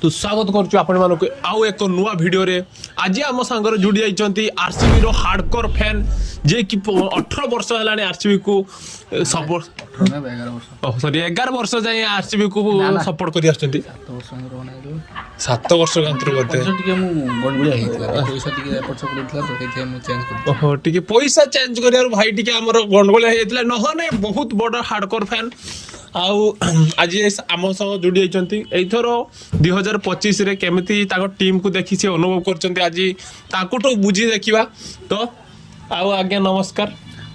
तो स्वागत करुछु आपण मानको आउ एक नुआ वीडियो रे। आज आम सांगर जुड़ी जाइछंती आरसीबी रो हार्डकोर फैन जे कि 18 वर्ष हेलानी आरसीबी को सपोर्ट सॉरी 11 वर्ष जाय आरसीबी को सपोर्ट करि आछंती। 7 वर्ष कांतर बोलते टिके मु गडबडिया हेतला पैसा टिके एपट सब देथला तो केथे मु चेंज कर ओहो टिके पैसा चेंज करियार भाई टिके हमर गंडगोल हेतला नहने बहुत बड़ हार्डकोर फैन आउ आज आम सह जोड़ी जाइछंती। एथर 2025 रे केमिति ताको टीम को देखि से अनुभव करछंती आज ताकोटो बुझी देखिबा। तो आउ आज्ञा नमस्कार।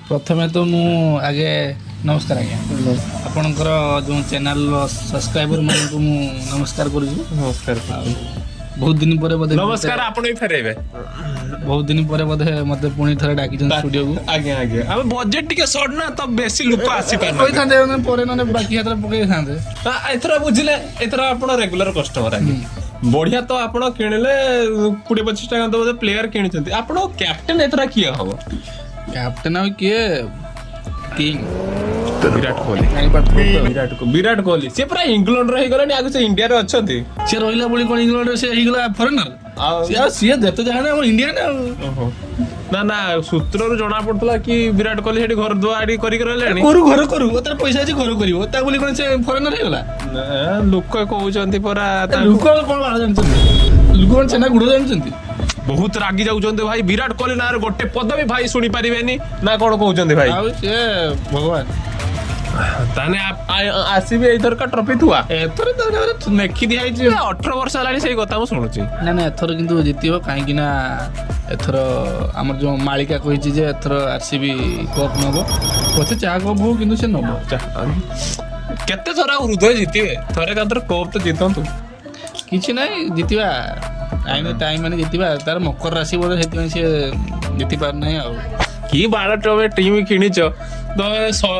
प्रथमे तो मु आगे नमस्कार आज्ञा आपनकर जो चैनल सब्सक्राइबर मन को मु नमस्कार करू। नमस्कार बहुत दिन परे बदे नमस्कार आपण भी फेरेबे बहुत दिन परे बदे मते पुणी थरे डाकी जन स्टूडियो को आज्ञा आज्ञा अब बजट टिके शॉर्ट ना तो बेसी लोक आसी पाना कोइ थांदे परे नने बाकी हाथ पके थांदे एथरा बुझिले एथरा आपण रेगुलर कस्टमर आगे बढ़िया। तो आपण किणले 20-25 टका तो प्लेयर किनिछंती आपण कैप्टन एथरा किया हबो कैप्टन हो किए किंग विराट कोहली विराट कोहली से पूरा इंग्लैंड रे गलानी आगु से इंडिया रे अछंती से रहिला बोली कोन इंग्लैंड रे से हिगला फॉरेनर से जते जाने हम इंडिया ना ना सूत्र रो जणा पड़तला कि विराट कोहली हेडी घर दुआडी करी रहलेनी घर करू ओतर पैसा जे घर करिवो ता बोली कोन से फॉरेनर हेगला लोक कहउचंती परा लोक कोन बाळ जानचंती लोक कोन सेना गुडो जानचंती बहुत रागी जाउचंती भाई विराट कोहली ना गोटे पद भी भाई सुनी परिबेनी ना कोन कहउचंती भाई आउ से भगवान ताने आसीबे एथर का ट्रॉफी थुआ एथर तो नेखि दिया 18 वर्ष लानी सही कथा मु सुनुची ना ना एथर किंतु जितियो काहे कि ना एथर हमर जो मालिका कहिछि जे एथर आरसीबी कप नबो पछे चा कप हो किंतु से नबो केते थरा हृदय जितिबे थरे कांतर कप तो जितंतु किछि नै जितिबा टाइम माने जितिबा तार मकर राशि बोले हेति से जिति पार नै आ कि 12 टवे टीम किनिच तो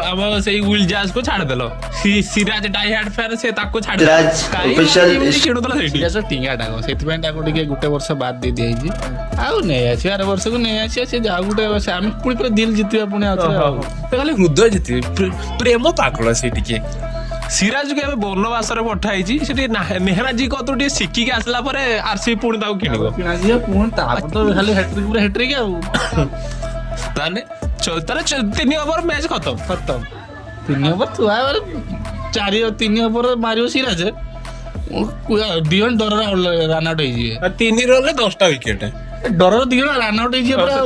हम से विल जाज को छाड़ देलो सिराज डाई हार्ड फैन से ताको छाड़ ऑफिशियल किणुतला सेठी जैसे टिंगा डाको सेति पे ताको टिके गुटे वर्ष बाद दे दिया जी आउ नै आछि आर वर्ष को नै आछि से जाउ गुटे वर्ष हम पुणी पूरा दिल जितिबा पुणी आछे तो खाली हृदय जिति प्रेम पागल से टिके सिराज के बनवास रे पठाई छी सेठी नेहरा जी को तो सिक्की के आसला परे आरसीबी पुणी ताको किनिबो किना जी पुणी ता तो खाली हैट्रिक पूरा हैट्रिक आउ ताने 3 ओवर मैच खत्म 3 ओवर थुआ 3 ओवर मारियो सिराज दियन डर रन आउट होई 3 रन 10टा विकेट डर दियन रन आउट होई पूरा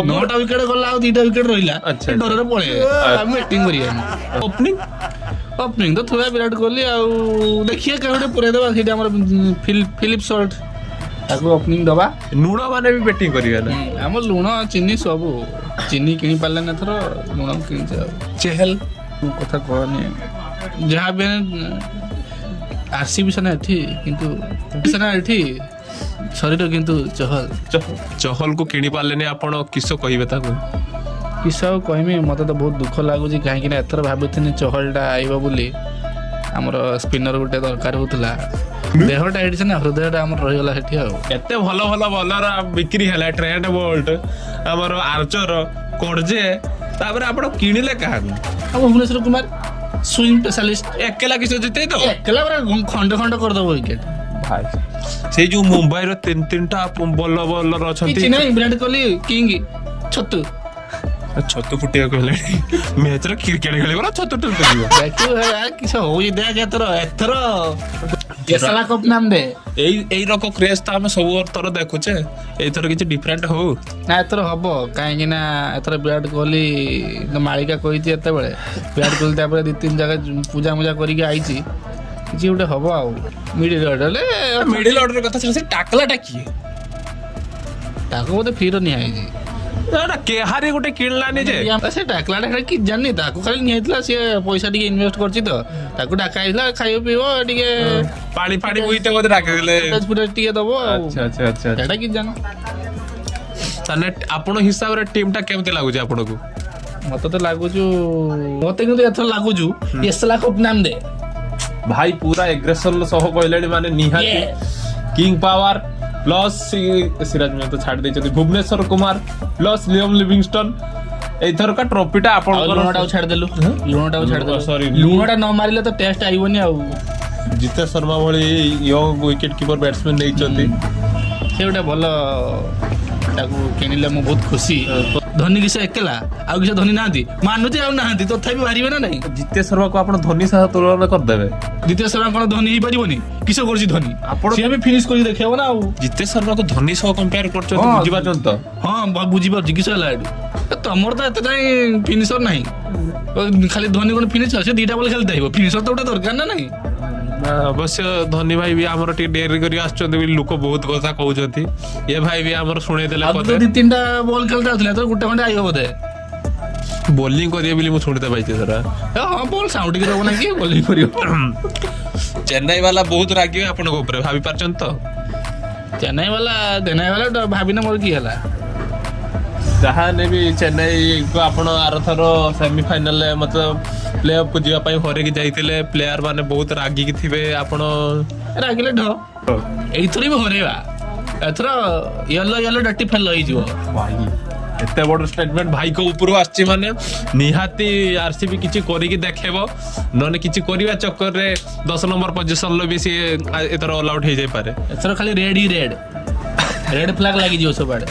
9टा विकेट गला आ 2टा विकेट रहिला डर रे पळे हम बैटिंग करिया ओपनिंग तो थुआ विराट कोहली आ देखिए केउडे पुरे देबा सेटा हमर फिलिप शॉर्ट ताको ओपनिंग दबा लुण माने भी बैटिंग करिया ना हम लुण चीनी सब चीनी किनी पाले ना थरो लुण किनी चेहल कथा कहनी जहाँ भी आरसीबी सना एठी किंतु सना एठी शरीर किंतु चहल को किनी पाले ने आपण किसो कहिबे ताको किसो कहमी मते तो बहुत दुख लागुजी काहे कि एथर भाबथिनी चहलटा आइबो बोली हमर स्पिनर गुटे दरकार होतला देहटा एडी ना हृदयटा हमर रहि गला सेठी एते भलो भलो बॉलर बिक्री हला ट्रेंड बोल्ट हमर आर्चर कोडजे तापर आपण किनिले काहा हम भुवनेश्वर कुमार स्विंग स्पेशलिस्ट एकला किसो जिते तो एकला खंड खंड कर दबो विकेट भाई से जो मुंबई रो 3-3टा बॉलर अछंती किछि नै विराट कोहली किंग छतु छतु फुटिया कहले मैच रे क्रिकेट खेले बरा छतु टल दियो देखियो यार किछ होई देख एथर एसला कप नाम दे एई रको क्रेज त हम सब तर देखुचे एथर किछ डिफरेंट हो ना एथर हबो काहे कि ना एथर विराट कोहली मालिका कहिति एते बेले विराट कोहली तापर 2-3 जगह पूजा मुजा करी के आइची किछ उठे हबो आ मिडिल ऑर्डर कथा से टाकलाटा की ताको बोते फिर नि आइजी ना केहारी गोटे किणलानी जे से टाकलाटा कि जानि ताको खाली नियतला से पैसा टिके इन्वेस्ट करछि तो ताको डाकाइला खाइयो पियो टिके पानी पानी बुइते बोते डाके देले पूरा टिके दबो अच्छा अच्छा अच्छा एटा कि जान तने आपण हिसाब रे टीम टा केमते लागु जे आपण को मते तो लागु छु मते किंतु एथर लागु छु एसला कप नाम दे भाई पूरा एग्रेशन सह कहलेनी माने निहाती किंग पावर प्लस सिराज में तो छाड़ देछथि भुवनेश्वर कुमार प्लस लियोम लिविंगस्टन एथर का ट्रॉफीटा आपण लुणटा छाड़ देलु लुणटा छाड़ देलु सॉरी लुणटा न मारिले तो टेस्ट आइबोनी आ ଜିତେଶ ଶର୍ମା ଭଳି ୟଙ୍ଗ ୱିକେଟ କିପର ବ୍ୟାଟ୍ସମ୍ୟାନ ନେଇଛନ୍ତି। ସେ ଗୋଟେ ଭଲ ତାକୁ କିଣିଲେ ମୁଁ ବହୁତ ଖୁସି। ଧୋନି କିସ ଏକଲା ଆଉ କିଛି ଧୋନି ନାହାନ୍ତି, ମାନୁଛି ଆଉ ନାହାନ୍ତି, ତଥାପି ବାହାରିବେ ନା ନାହିଁ। ଜିତେଶ ଶର୍ମାକୁ ଆପଣ ଧୋନି ସହ ତୁଳନା କରିଦେବେ? ଦ୍ୱିତୀୟ ଶର୍ମା କ'ଣ ଧୋନି ହେଇପାରିବନି? କିସ କରୁଛି ଧୋନି? ଆପଣ ସିଏ ବି ଫିନିଶ କରି ଦେଖେଇବ ନା ଆଉ। ଜିତେଶ ଶର୍ମାକୁ ଧୋନି ସହ କମ୍ପେୟାର କରୁଛନ୍ତି, ହଁ। ବୁଝିପାରୁଛନ୍ତି ତ? ହଁ ବୁଝିପାରୁଛି। କିସ ହେଲା ଏଠୁ? ତମର ତ ଏତେ ଯାଇ ଫିନିସର ନାହିଁ, ଖାଲି ଧୋନି କ'ଣ ଫିନିସର? ସେ ଦିଟା ବଲ୍ ଖେଳିତେ আহিବ, ଫିନିସର ତ ଗୋଟେ ଦରକାର ନା ନାହିଁ। ଅବଶ୍ୟ ଧୋନି ଭାଇ ବି ଆମର ଟିକେ ଡେରି କରି ଆସୁଛନ୍ତି ବୋଲି ଲୋକ ବହୁତ କଥା କହୁଛନ୍ତି। ଏ ଭାଇ ବି ଆମର ଶୁଣେଇ ଦେଲେ ଆଉ ତ 2-3ଟା ବଲ୍ ଖେଳିତେ ଆଉଥିଲେ, ତ ଗୋଟେ ଖଣ୍ଡେ ଆଇବ ବୋଧେ। ବୋଲିଂ କରିବେ ବୋଲି ମୁଁ ଶୁଣିତେ ପାଇଛି ଧର। ହଁ ବଲ୍ ସାଉଣ୍ଡ ଟିକେ ଦବ ନା କି ବୋଲିଂ କରିବ। ଚେନ୍ନାଇ ବାଲା ବହୁତ ରାଗିବେ ଆପଣଙ୍କ ଉପରେ, ଭାବି ପାରୁଛନ୍ତି ତ? ଚେନ୍ନାଇ ବାଲା ଭାବିନା ମୋର କି ହେଲା। ଯାହା ହେଲେ ବି ଚେନ୍ନାଇକୁ ଆପଣ ଆରଥର ସେମିଫାଇନାଲରେ ମତେ ପ୍ଲେ ଅଫ୍କୁ ଯିବା ପାଇଁ ହରେଇକି ଯାଇଥିଲେ। ପ୍ଲେୟାର ମାନେ ବହୁତ ରାଗିକି ଥିବେ, ଆପଣ ରାଗିଲେ ଢ। ଏଇଥର ବି ହରେଇବା, ଏଥର ୟେଲୋ ଡାଟି ଫେଲ ହେଇଯିବ। ଏତେ ବଡ ଷ୍ଟେଟମେଣ୍ଟ ଭାଇଙ୍କ ଉପରୁ ଆସିଛି ମାନେ ନିହାତି ଆରସିବି କିଛି କରିକି ଦେଖେଇବ, ନହେଲେ କିଛି କରିବା ଚକ୍କରରେ 10 ନମ୍ବର ପୋଜିସନରେ ବି ସିଏ ଏଥର ଅଲ୍ ଆଉଟ୍ ହେଇଯାଇପାରେ। ଏଥର ଖାଲି ରେଡ୍ ଫ୍ଲାଗ ଲାଗିଯିବ ସବୁଆଡେ।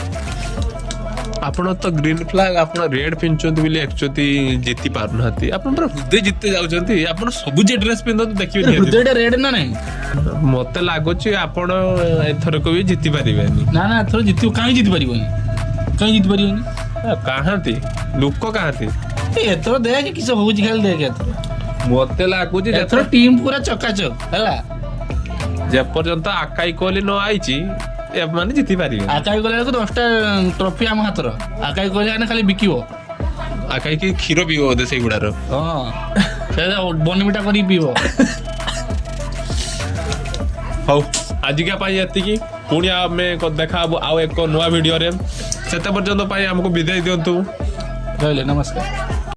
ଆପଣ ତ ଗ୍ରୀନ୍ ଫ୍ଲାଗ, ଆପଣ ରେଡ୍ ପିନ୍ଧୁଛନ୍ତି ବୋଲି ଆକ୍ଚୁଆଲି ଜିତି ପାରୁନାହାନ୍ତି। ଆପଣ ପୁରା ହୃଦୟ ଜିତି ଯାଉଛନ୍ତି। ଆପଣ ସବୁ ଯେ ଡ୍ରେସ୍ ପିନ୍ଧନ୍ତୁ ଦେଖିବେ ନିହାତି। ହୃଦୟଟା ରେଡ୍ ନା ନାହିଁ? ମତେ ଲାଗୁଛି ଆପଣ ଏଥରକ ବି ଜିତି ପାରିବେନି। ନା ଏଥର ଜିତିବ। କାହିଁ ଜିତି ପାରିବନି? କାହାନ୍ତି ଲୋକ କାହାନ୍ତି? ଏଥର ଦେଖ କିସ ହଉଛି, ଖାଲି ଦେଖ ଏଥର। ମତେ ଲାଗୁଛି ଏଥର ଟିମ୍ ପୁରା ଚକାଚକ ହେଲା। ଯେପର୍ଯ୍ୟନ୍ତ ଆକାଇ କୋହଲି ନ ଆଇଛି ଏମାନେ ଜିତି ପାରିବେ। ଆକାଇ କହିଲା ବେଳକୁ 10ଟା ଟ୍ରଫି ଆମ ହାତର। ଆକାଇ କହିଲେ ଖାଲି ବିକିବ। ଆକାଇ କି କ୍ଷୀର ପିଇବ ବୋଧେ ସେଇଗୁଡାର। ହଁ ସେ ବନମିଟା କରିକି ପିଇବ। ହଉ ଆଜିକା ପାଇଁ ଏତିକି, ପୁଣି ଆମେ ଦେଖା ହବୁ ଆଉ ଏକ ନୂଆ ଭିଡିଓରେ। ସେତେ ପର୍ଯ୍ୟନ୍ତ ପାଇଁ ଆମକୁ ବିଦାୟ ଦିଅନ୍ତୁ। ରହିଲେ ନମସ୍କାର।